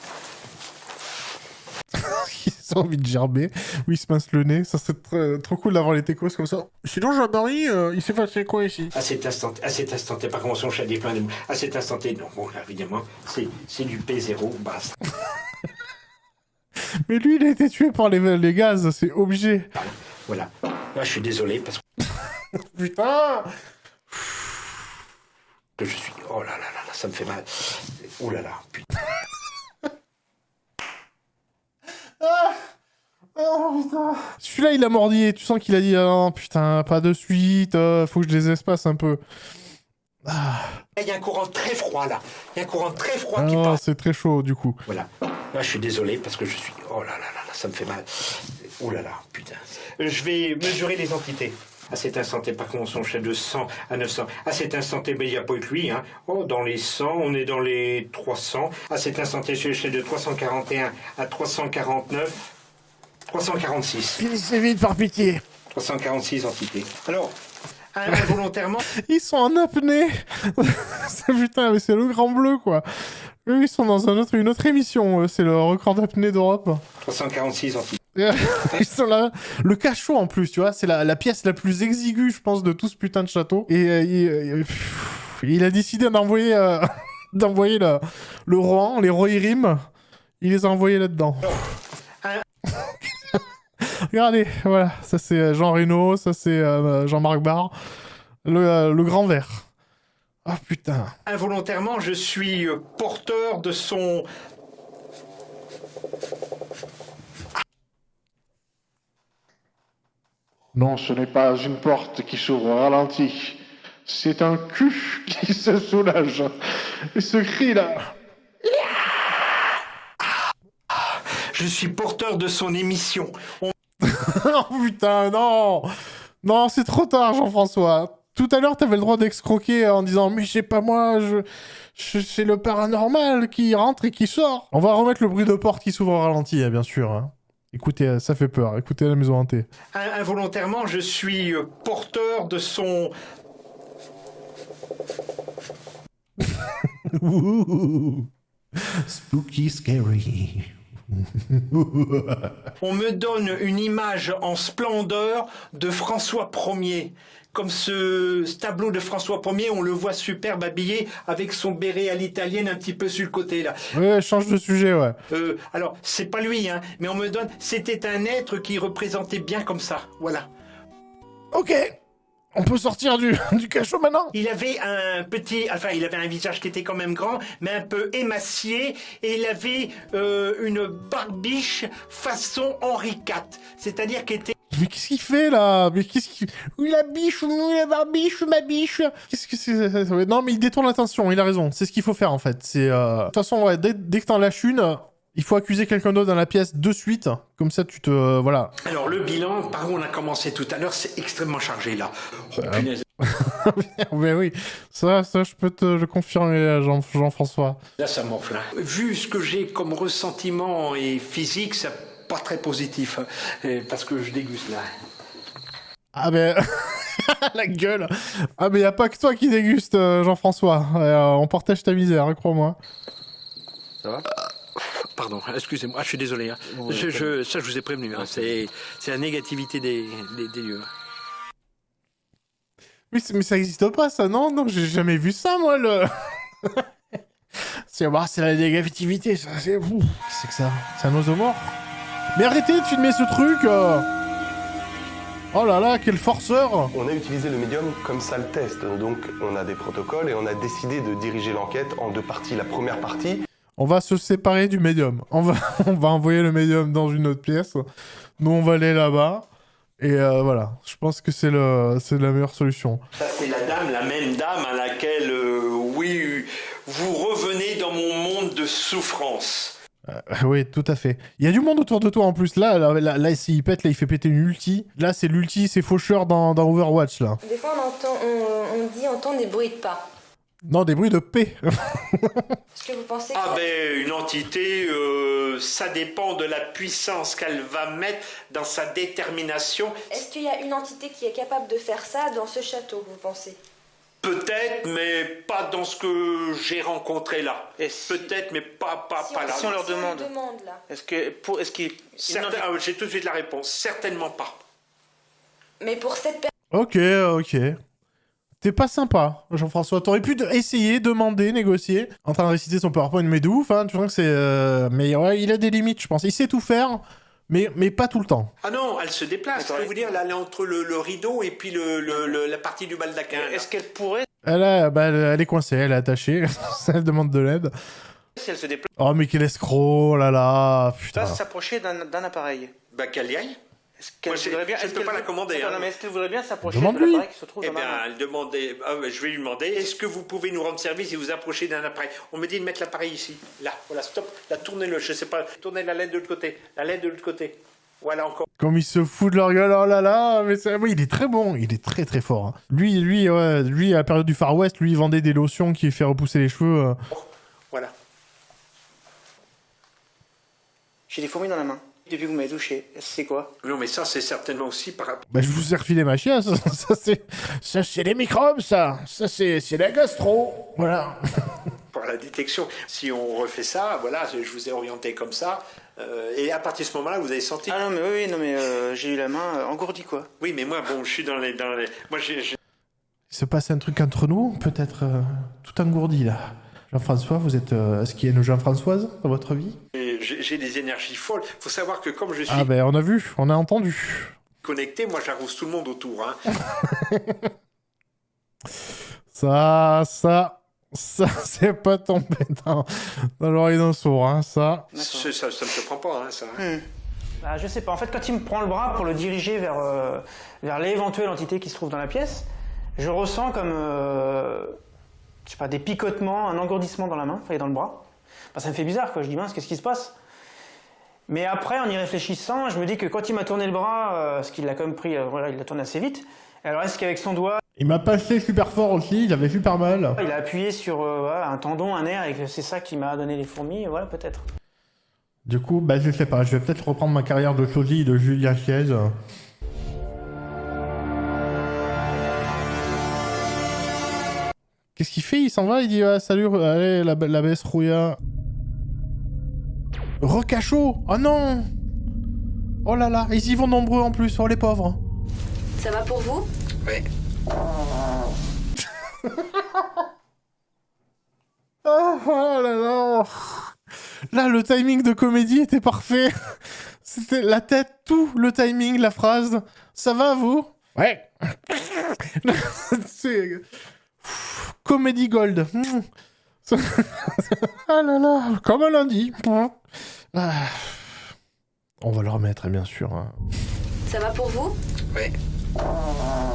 Ils ont envie de gerber, ou ils se pincent le nez, ça serait trop cool d'avoir les techos comme ça. Sinon, Jean-Marie, il s'est passé quoi ici? À cet instant, pas comment son chat des plein de mots. À cet instant, non, bon, là, évidemment, c'est du P0, basta. Mais lui, il a été tué par les gaz, c'est obligé. Voilà. Là, je suis désolé, parce que... Putain! Que je suis... Oh là là là là, ça me fait mal. Oh là là, putain. Oh putain. Celui-là, il a mordillé. Tu sens qu'il a dit ah, non, putain, pas de suite. Faut que je les espace un peu. Ah. Il y a un courant très froid là. Il y a un courant très froid qui passe. passe. C'est très chaud du coup. Voilà. Là, je suis désolé parce que je suis. Oh là là là là, ça me fait mal. Oh là là, putain. Je vais mesurer les entités. À cet instant T, par contre, on cherche de 100 à 900. À cet instant T, il n'y a pas eu que lui. Hein. Oh, dans les 100, on est dans les 300. À cet instant T, je cherche de 341 à 349. 346. Finissez vite, par pitié. 346 entités. Alors, involontairement... Ils sont en apnée. Putain, mais c'est le Grand Bleu, quoi. Eux, ils sont dans une autre émission. C'est le record d'apnée d'Europe. 346 entités. Ils sont là. Le cachot, en plus, tu vois. C'est la pièce la plus exiguë, je pense, de tout ce putain de château. Et il a décidé d'envoyer le Rohan, les Rohirrim. Il les a envoyés là-dedans. Regardez, voilà, ça c'est Jean Reno, ça c'est Jean-Marc Barr, le grand vert. Ah oh, putain. Involontairement, je suis porteur de son... Non, ce n'est pas une porte qui s'ouvre au ralenti. C'est un cul qui se soulage. Et ce cri-là... Je suis porteur de son émission. Oh putain, non. Non, c'est trop tard, Jean-François. Tout à l'heure, t'avais le droit d'excroquer en disant « Mais je sais pas moi, c'est le paranormal qui rentre et qui sort. » On va remettre le bruit de porte qui s'ouvre au ralenti, bien sûr. Hein. Écoutez, ça fait peur. Écoutez la maison hantée. Involontairement, je suis porteur de son... Spooky, scary. On me donne une image en splendeur de François Ier. Comme ce tableau de François Ier, on le voit superbe habillé avec son béret à l'italienne un petit peu sur le côté là. Ouais, change de sujet, ouais. Alors, c'est pas lui, hein, mais on me donne... C'était un être qui représentait bien comme ça, voilà. Ok. On peut sortir du cachot maintenant? Il avait un petit... Enfin, il avait un visage qui était quand même grand, mais un peu émacié, et il avait une barbiche façon Henri IV. C'est-à-dire qu'il était... Mais qu'est-ce qu'il fait, là? Mais qu'est-ce qu'il... Oui, la biche, oui, la barbiche, ma biche. Qu'est-ce que c'est? Non, mais il détourne l'attention, il a raison. C'est ce qu'il faut faire, en fait. C'est... De toute façon, ouais, dès que t'en lâches une... Il faut accuser quelqu'un d'autre dans la pièce de suite. Comme ça, tu te... voilà. Alors, le bilan, par où on a commencé tout à l'heure, c'est extrêmement chargé, là. Oh, punaise. Mais oui, ça, je peux te le confirmer, Jean-François. Là, ça m'enfle. Vu ce que j'ai comme ressentiment et physique, c'est pas très positif. Parce que je déguste, là. Ah, mais... la gueule. Ah, mais y a pas que toi qui déguste, Jean-François. On partage ta misère, hein, crois-moi. Ça va? Pardon, excusez-moi, je suis désolé. Hein. Bon, ça, je vous ai prévenu. Hein. C'est la négativité des lieux. Mais ça existe pas, ça, non? Non, j'ai jamais vu ça, moi, le... c'est la négativité, ça, c'est... C'est que ça? C'est un osomorphe? Mais arrêtez de filmer ce truc Oh là là, quel forceur! On a utilisé le médium comme salle test, donc on a des protocoles et on a décidé de diriger l'enquête en 2 parties. La première partie... On va se séparer du médium. On va envoyer le médium dans une autre pièce. Nous, on va aller là-bas. Et voilà, je pense que c'est la meilleure solution. Ça, c'est la même dame à laquelle, oui, vous revenez dans mon monde de souffrance. Oui, tout à fait. Il y a du monde autour de toi en plus. Là s'il pète, là, il fait péter une ulti. Là, c'est l'ulti, c'est faucheur dans Overwatch, là. Des fois, on entend des bruits de pas. Non, des bruits de paix. Est-ce que vous pensez que... Ah ben, une entité, ça dépend de la puissance qu'elle va mettre dans sa détermination. Est-ce qu'il y a une entité qui est capable de faire ça dans ce château, vous pensez? Peut-être, mais pas dans ce que j'ai rencontré là. Peut-être, mais pas là. Si on leur demande là. J'ai tout de suite la réponse. Certainement pas. Mais pour cette personne... Ok. T'es pas sympa, Jean-François. T'aurais pu essayer, demander, négocier. En train de réciter son PowerPoint, mais de ouf, hein. Tu vois que c'est... Mais ouais, il a des limites, je pense. Il sait tout faire, mais pas tout le temps. Ah non, elle se déplace. Je peux vous dire, elle est entre le rideau et puis la partie du baldaquin. Est-ce qu'elle pourrait... Elle est coincée, elle est attachée. Elle demande de l'aide. Si elle se déplace... Oh, mais quel escroc, oh là là, putain. Va s'approcher d'un appareil. Bah, qu'elle y aille. Moi, je ne peux pas la commander. Non, mais est-ce qu'elle voudrait bien s'approcher de l'appareil qui se trouve dans ma main? Elle demandait... je vais lui demander, est-ce que vous pouvez nous rendre service et vous approcher d'un appareil? On me dit de mettre l'appareil ici. Là, voilà, stop. Là, tournez-le, je sais pas. Tournez la LED de l'autre côté. La LED de l'autre côté. Voilà, encore. Comme il se fout de leur gueule, oh là là, mais oui, il est très bon, il est très très fort. Hein. Lui, à la période du Far West, lui, il vendait des lotions qui fait repousser les cheveux. Voilà. J'ai des fourmis dans la main. Depuis que vous m'avez touché, c'est quoi? Non, mais ça, c'est certainement aussi par rapport... Bah, je vous ai refilé ma chiasse. Ça, c'est les microbes, ça. Ça, c'est la gastro. Voilà. Pour la détection. Si on refait ça, voilà, je vous ai orienté comme ça. Et à partir de ce moment-là, vous avez senti... Ah non, mais oui, j'ai eu la main engourdie, quoi. Oui, mais moi, bon, je suis dans les... Moi, Il se passe un truc entre nous, peut-être tout engourdi, là. Jean-François, vous êtes... Est-ce qu'il y a une Jean-Françoise dans votre vie? J'ai des énergies folles. Faut savoir que comme je suis... Ah ben, on a vu, on a entendu. Connecté, moi, j'arrose tout le monde autour, hein. Ça, c'est pas tombé dans l'oreille d'un sourd, hein, ça. Ça me surprend pas, hein, ça. Bah, je sais pas. En fait, quand il me prend le bras pour le diriger vers l'éventuelle entité qui se trouve dans la pièce, je ressens comme... je sais pas, des picotements, un engourdissement dans la main, et dans le bras. Bah, ça me fait bizarre, quoi. Je dis, mince, qu'est-ce qui se passe? Mais après, en y réfléchissant, je me dis que quand il m'a tourné le bras, parce qu'il l'a quand même pris, voilà, il l'a tourné assez vite. Alors, est-ce qu'avec son doigt... Il m'a passé super fort aussi, il avait super mal. Il a appuyé sur voilà, un tendon, un nerf, et que c'est ça qui m'a donné les fourmis, voilà, peut-être. Du coup, bah, je sais pas, je vais peut-être reprendre ma carrière de sosie de Julia Chiez. Qu'est-ce qu'il fait? Il s'en va, il dit ah, salut, allez, la baisse rouilla. Recachot! Oh non! Oh là là, ils y vont nombreux en plus, oh les pauvres. Ça va pour vous? Oui. Oh là là! Là, le timing de comédie était parfait. C'était la tête, tout, le timing, la phrase. Ça va, vous? Ouais. C'est... Comédie gold. Oh là là, comme un lundi. On va le remettre, bien sûr. Ça va pour vous? Oui. Là,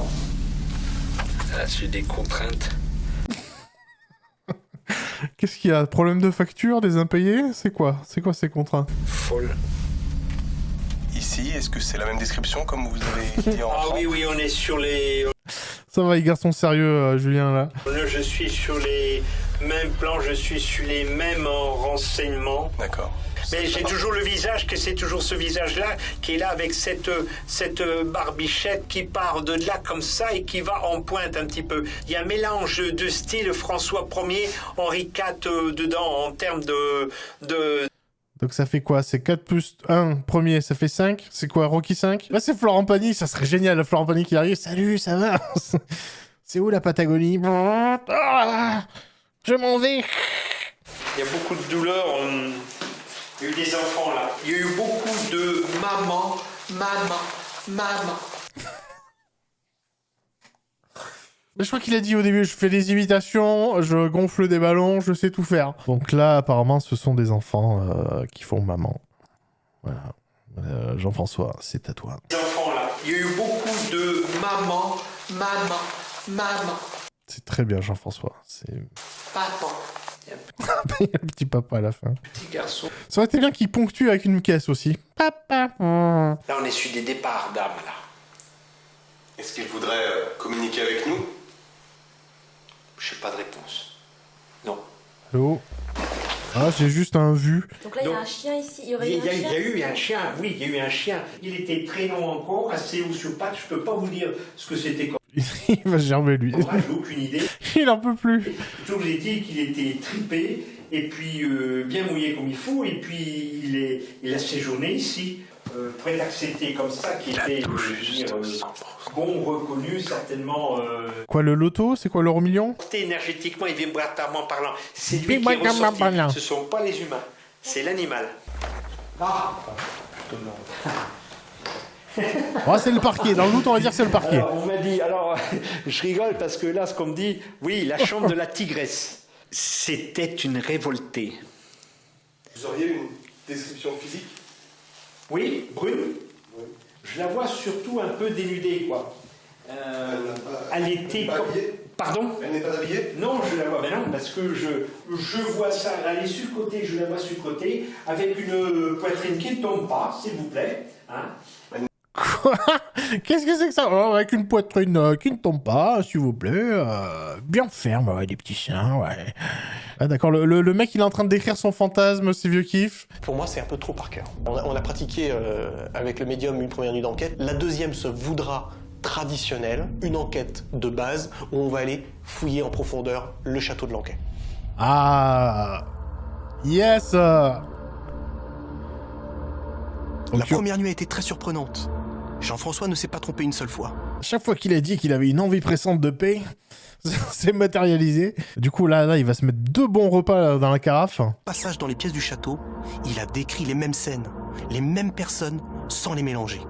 j'ai des contraintes. Qu'est-ce qu'il y a? Problème de facture, des impayés? C'est quoi ces contrats? Folle. Ici, est-ce que c'est la même description comme vous avez dit en Ah oui, on est sur les... Ça va, il garde son sérieux, Julien, là. Je suis sur les mêmes plans, je suis sur les mêmes renseignements. D'accord. Mais j'ai toujours le visage, que c'est toujours ce visage-là qui est là avec cette barbichette qui part de là comme ça et qui va en pointe un petit peu. Il y a un mélange de style François Ier, Henri IV dedans en termes de... Donc ça fait quoi? C'est 4 plus 1, premier, ça fait 5? C'est quoi, Rocky 5? Là, c'est Florent Pagny, ça serait génial, Florent Pagny qui arrive. Salut, ça va? C'est où la Patagonie? Ah, je m'en vais. Il y a beaucoup de douleurs. Il y a eu des enfants là. Il y a eu beaucoup de maman. Mais je crois qu'il a dit au début, je fais des imitations, je gonfle des ballons, je sais tout faire. Donc là, apparemment, ce sont des enfants qui font maman. Voilà. Jean-François, c'est à toi. Des enfants là. Il y a eu beaucoup de maman. C'est très bien, Jean-François. C'est... Papa. Il y a le petit papa à la fin. Petit garçon. Ça aurait été bien qu'il ponctue avec une caisse aussi. Papa. Là, on est sur des départs d'âme, là. Est-ce qu'il voudrait communiquer avec nous? Je n'ai pas de réponse. Non. Allô? Ah, j'ai juste un vu. Donc là, il y a un chien ici. Il y aurait Il y a eu un chien, oui, il y a eu un chien. Il était très long encore, assez haut sur pattes. Je peux pas vous dire ce que c'était comme... Il va germer, lui. J'ai aucune idée. Il en peut plus. Toujours est-il qu'il était tripé, et puis bien mouillé comme il faut, et puis il a séjourné ici. Prêt accepté comme ça, qui était bon, reconnu, certainement... Quoi, le loto? C'est quoi, l'euro million? Énergétiquement et vibratoirement parlant, c'est lui qui est ressorti. Ce ne sont pas les humains, c'est l'animal. Ah, oh, c'est le parquet. Dans le doute, on va dire que c'est le parquet. Alors, on m'a dit... Alors, je rigole parce que là, ce qu'on me dit... Oui, la chambre de la tigresse. C'était une révoltée. Vous auriez une description physique? Oui, brune. Oui. Je la vois surtout un peu dénudée, quoi. Elle était... Pardon? Elle n'est pas habillée? Non, je la vois, mais non, parce que je vois ça, elle est sur le côté, je la vois sur le côté, avec une poitrine qui ne tombe pas, s'il vous plaît. Hein? Quoi? Qu'est-ce que c'est que ça? Oh, avec une poitrine qui ne tombe pas, s'il vous plaît. Bien ferme, ouais, des petits chiens, ouais. Ah, d'accord, le mec, il est en train de décrire son fantasme, ses vieux kiffs. Pour moi, c'est un peu trop par cœur. On a pratiqué avec le médium une première nuit d'enquête. La deuxième se voudra traditionnelle, une enquête de base, où on va aller fouiller en profondeur le château de Lanquet. Ah, yes. La première nuit a été très surprenante. Jean-François ne s'est pas trompé une seule fois. Chaque fois qu'il a dit qu'il avait une envie pressante de paix, c'est matérialisé. Du coup, là, il va se mettre 2 bons repas là, dans la carafe. Passage dans les pièces du château, il a décrit les mêmes scènes, les mêmes personnes, sans les mélanger.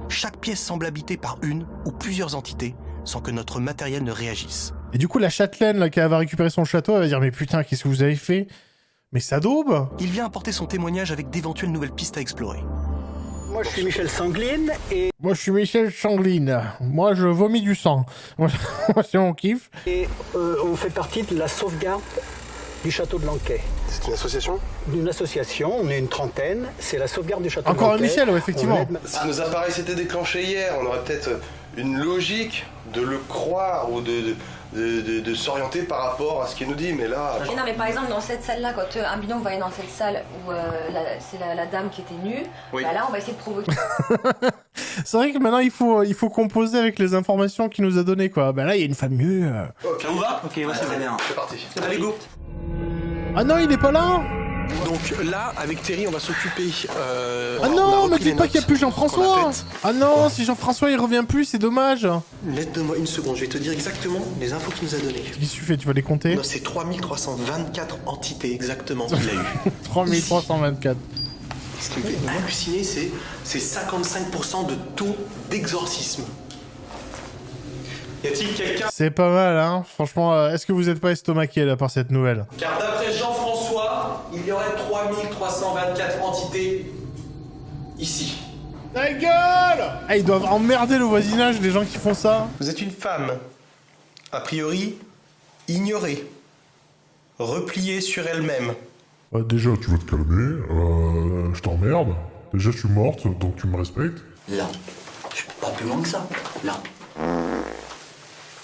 Chaque pièce semble habitée par une ou plusieurs entités, sans que notre matériel ne réagisse. Et du coup, la châtelaine là, qui va récupérer son château, elle va dire « Mais putain, qu'est-ce que vous avez fait? Mais ça daube !» Il vient apporter son témoignage avec d'éventuelles nouvelles pistes à explorer. Moi, je suis Michel Sangline et... Moi, je suis Michel Sangline. Moi, je vomis du sang. Moi, c'est mon kiff. Et on fait partie de la sauvegarde du château de Lanquet. C'est une association? Une association, on est une trentaine. C'est la sauvegarde du château de Lanquet. Encore un Michel, ouais, effectivement. Si nos appareils s'étaient déclenchés hier, on aurait peut-être une logique de le croire ou de s'orienter par rapport à ce qu'il nous dit, mais là... Et non, mais par exemple, dans cette salle-là, quand un binôme va aller dans cette salle où c'est la dame qui était nue, oui. Bah là, on va essayer de provoquer. C'est vrai que maintenant, il faut composer avec les informations qu'il nous a données, quoi. Ben là, il y a une femme nue. Ok, on va? Ok, moi, c'est bien. C'est parti. Allez, go. Ah non, il est pas là. Donc là, avec Terry, on va s'occuper... ah non, me dites pas qu'il n'y a plus Jean-François. Ah non, si Jean-François il revient plus, c'est dommage. Laisse-moi une seconde, je vais te dire exactement les infos qu'il nous a données. Qu'est-ce que tu fais? Tu vas les compter? Non, c'est 3324 entités exactement qu'il a eu. 3324. Ce qui me fait halluciner, c'est 55% de taux d'exorcisme. Y a-t-il quelqu'un... C'est pas mal, hein. Franchement, est-ce que vous êtes pas estomaqué là par cette nouvelle? Car d'après Jean-François, il y aurait 3324 entités ici. Ta gueule! Ah, ils doivent emmerder le voisinage, les gens qui font ça. Vous êtes une femme, a priori ignorée, repliée sur elle-même. Déjà, tu vas te calmer, je t'emmerde. Déjà, je suis morte, donc tu me respectes. Là. Je suis pas plus loin que ça. Là.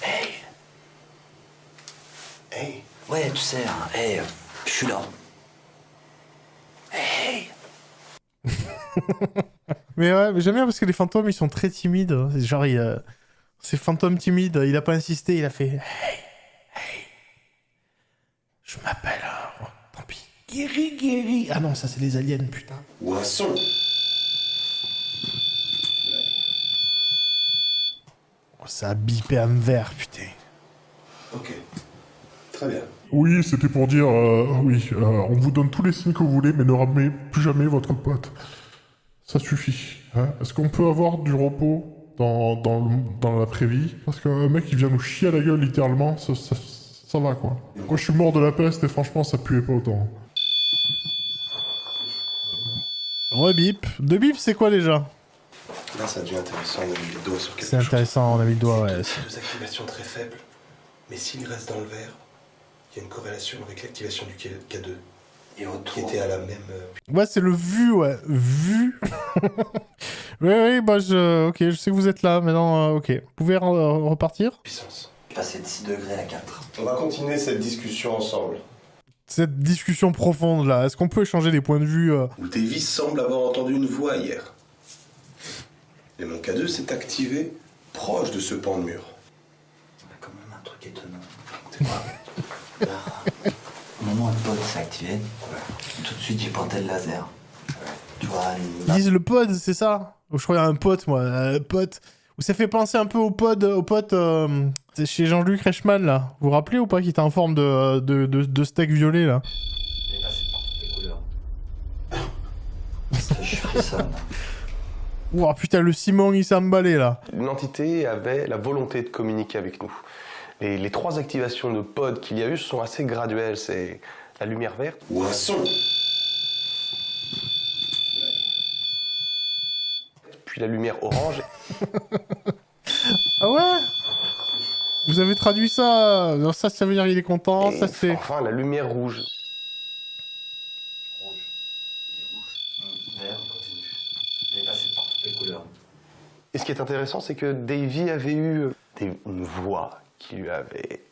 Hey. Hey. Ouais, tu sais, hein, hey, je suis là. Hey. Mais ouais, mais j'aime bien parce que les fantômes, ils sont très timides. Genre, ces fantômes timides, il a pas insisté, il a fait... Hey, hey. Je m'appelle... tant pis. Guéri. Ah non, ça c'est les aliens, putain. Poisson. Oh, ça a bipé un verre, putain. Ok. Très bien. Oui, c'était pour dire, on vous donne tous les signes que vous voulez, mais ne ramenez plus jamais votre pote. Ça suffit. Hein. Est-ce qu'on peut avoir du repos dans l'après-vie? Parce qu'un mec qui vient nous chier à la gueule, littéralement, ça va, quoi. Moi, je suis mort de la peste, et franchement, ça puait pas autant. Rebip. Deux bips, c'est quoi, déjà? Là, ça devient intéressant, on a mis le doigt sur quelque chose. C'est intéressant, on a mis le doigt, ouais. Deux activations très faibles, mais s'il reste dans le verre, il y a une corrélation avec l'activation du K2. Et qui était à la même... Ouais, c'est le vu, ouais. Vu. oui, bah ok, je sais que vous êtes là, maintenant, ok. Vous pouvez repartir? Puissance. Passer de 6 degrés à 4. On va continuer cette discussion ensemble. Cette discussion profonde, là, est-ce qu'on peut échanger des points de vue Où Davis semble avoir entendu une voix hier. Et mon K2 s'est activé proche de ce pan de mur. Il y a quand même un truc étonnant. C'est quoi? Au moment où le pod s'est activé, tout de suite j'ai porté le laser. Tu vois, Ils disent le pod, c'est ça? Je crois qu'il y a un pote, moi, pote. Ou ça fait penser un peu au pote chez Jean-Luc Reichmann, là. Vous vous rappelez ou pas, qui était en forme de steak violet, là? j'ai passé par toutes les couleurs. Je frissonne. Ouah, putain, le Simon, il s'est emballé, là. L'entité avait la volonté de communiquer avec nous. Les 3 activations de pod qu'il y a eu sont assez graduelles. C'est la lumière verte. Poisson. Puis la lumière orange. Ah ouais? Vous avez traduit ça? Non, ça veut dire qu'il est content, ça c'est... Enfin, la lumière rouge. Vert, continue. J'ai passé par toutes les couleurs. Et ce qui est intéressant, c'est que Davy avait eu une voix qui lui avait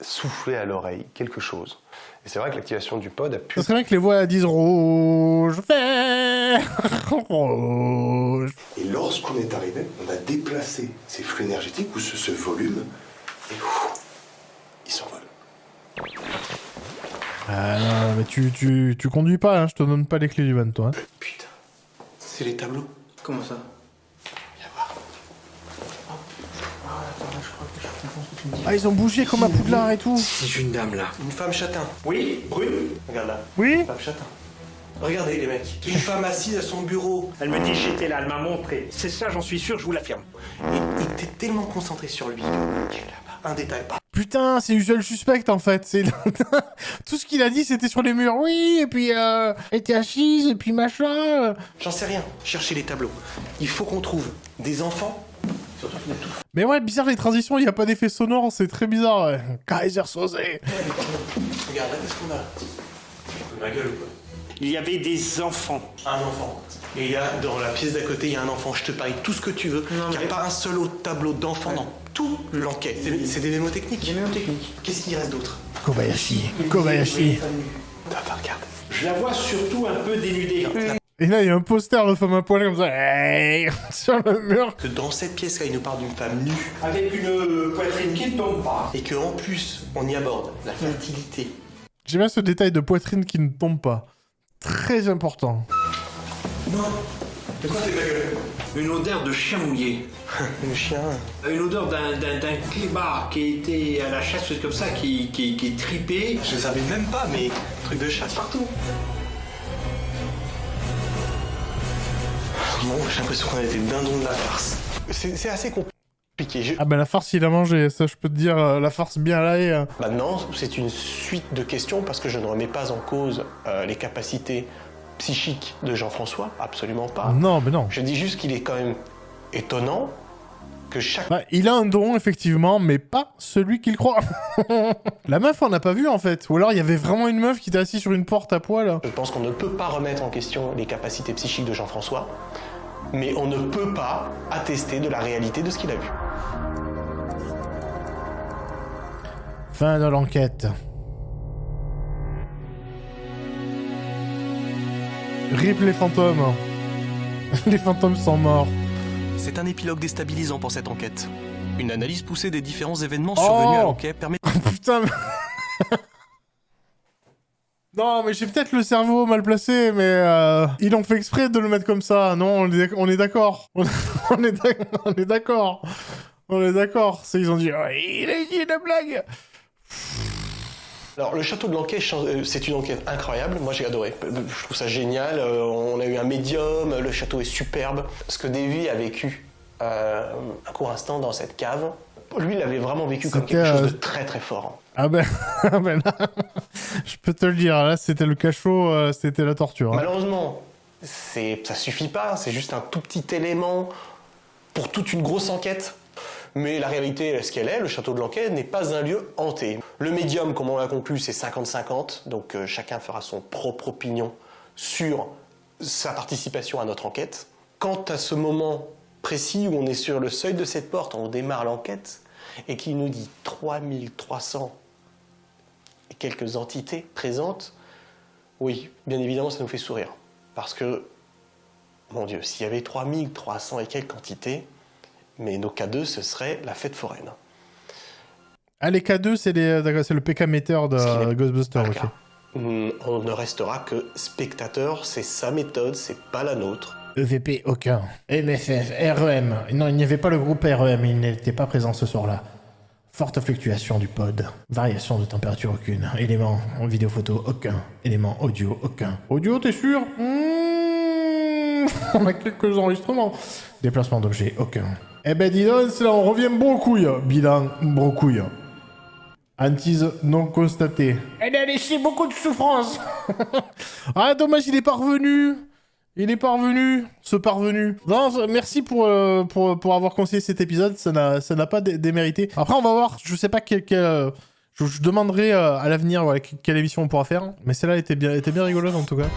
soufflé à l'oreille quelque chose. Et c'est vrai que l'activation du pod a pu... Ça serait bien que les voix disent rouge, vert, rouge. Et lorsqu'on est arrivé, on a déplacé ces flux énergétiques ou ce volume, et il s'envole. Ah non, mais tu conduis pas, hein, je te donne pas les clés du van, toi. Hein. Putain, c'est les tableaux. Comment ça? Ah, ils ont bougé comme à Poudlard et tout. C'est une dame là. Une femme châtain. Oui, brune. Regarde là. Oui. Une femme châtain. Regardez les mecs. Une femme assise à son bureau. Elle me dit j'étais là, elle m'a montré. C'est ça, j'en suis sûr, je vous l'affirme. Il était tellement concentré sur lui. Un détail. Putain, c'est Usual Suspect en fait. C'est tout ce qu'il a dit, c'était sur les murs. Oui, et puis elle était assise, et puis machin. J'en sais rien. Cherchez les tableaux. Il faut qu'on trouve des enfants. Mais ouais, bizarre les transitions, il n'y a pas d'effet sonore, c'est très bizarre, ouais. Kaiser Soze. Regarde, là, qu'est-ce qu'on a? Ma gueule ou quoi? Il y avait des enfants. Un enfant. Et il y a, dans la pièce d'à côté, il y a un enfant. Je te parie tout ce que tu veux. Il n'y a pas un seul autre tableau d'enfant dans tout l'enquête. C'est des mémotechniques. Des mémotechniques. Qu'est-ce qu'il reste d'autre? Kobayashi. Regarde. Je la vois surtout un peu dénudée. Et là, il y a un poster de femme à poil comme ça, hey, sur le mur. Que dans cette pièce-là, il nous parle d'une femme nue. Avec une poitrine qui ne tombe pas. Et qu'en plus, on y aborde la fertilité. J'aime bien ce détail de poitrine qui ne tombe pas. Très important. Non. De quoi t'es ma gueule? Une odeur de chien mouillé. Le chien. Une odeur d'un clébard qui était à la chasse comme ça, qui est tripé. Je le savais même pas, mais truc de chasse partout. Bon, j'ai l'impression qu'on a été dindons de la farce. C'est assez compliqué. Ah ben la farce il a mangé, ça je peux te dire, la farce bien laée. Maintenant, c'est une suite de questions parce que je ne remets pas en cause les capacités psychiques de Jean-François, absolument pas. Non, mais non. Je dis juste qu'il est quand même étonnant que chaque... Bah, il a un don, effectivement, mais pas celui qu'il croit. La meuf, on n'a pas vu, en fait. Ou alors, il y avait vraiment une meuf qui était assise sur une porte à poil. Je pense qu'on ne peut pas remettre en question les capacités psychiques de Jean-François, mais on ne peut pas attester de la réalité de ce qu'il a vu. Fin de l'enquête. RIP les fantômes. Les fantômes sont morts. C'est un épilogue déstabilisant pour cette enquête. Une analyse poussée des différents événements survenus à l'enquête permet... Putain, mais... Non, mais j'ai peut-être le cerveau mal placé, mais ils ont fait exprès de le mettre comme ça. Non, on est d'accord. On est d'accord. On est d'accord. Ils ont dit, oh, il a dit une blague. Alors, le château de Lanquet, c'est une enquête incroyable. Moi, j'ai adoré. Je trouve ça génial. On a eu un médium. Le château est superbe. Ce que Davy a vécu un court instant dans cette cave, lui, il avait vraiment vécu comme quelque chose de très, très fort. Ah ben là, je peux te le dire. Là, c'était le cachot, c'était la torture. Hein. Malheureusement, ça suffit pas. C'est juste un tout petit élément pour toute une grosse enquête. Mais la réalité est ce qu'elle est, le château de Lanquet n'est pas un lieu hanté. Le médium, comme on l'a conclu, c'est 50-50, donc chacun fera son propre opinion sur sa participation à notre enquête. Quant à ce moment précis où on est sur le seuil de cette porte, on démarre l'enquête, et qui nous dit 3300 et quelques entités présentes, oui, bien évidemment, ça nous fait sourire. Parce que, mon Dieu, s'il y avait 3300 et quelques entités, mais nos K2, ce serait la fête foraine. Ah, les K2, c'est le PK meter de Ghostbusters. Okay. On ne restera que spectateur, c'est sa méthode, c'est pas la nôtre. EVP, aucun. MFF, REM. Non, il n'y avait pas le groupe REM, il n'était pas présent ce soir-là. Forte fluctuation du pod. Variation de température, aucune. Élément en vidéo photo, aucun. Élément audio, aucun. Audio, t'es sûr? On a quelques enregistrements. Déplacement d'objets, aucun. Eh ben dis donc, là on revient brocouille. Bilan brocouille. Hantise non constatée. Elle a laissé beaucoup de souffrance. Ah dommage, il est parvenu. Ce parvenu. Non, merci pour avoir conseillé cet épisode, ça n'a pas démérité. Après on va voir, je sais pas je demanderai à l'avenir quelle émission on pourra faire, mais celle-là était bien rigolote en tout cas.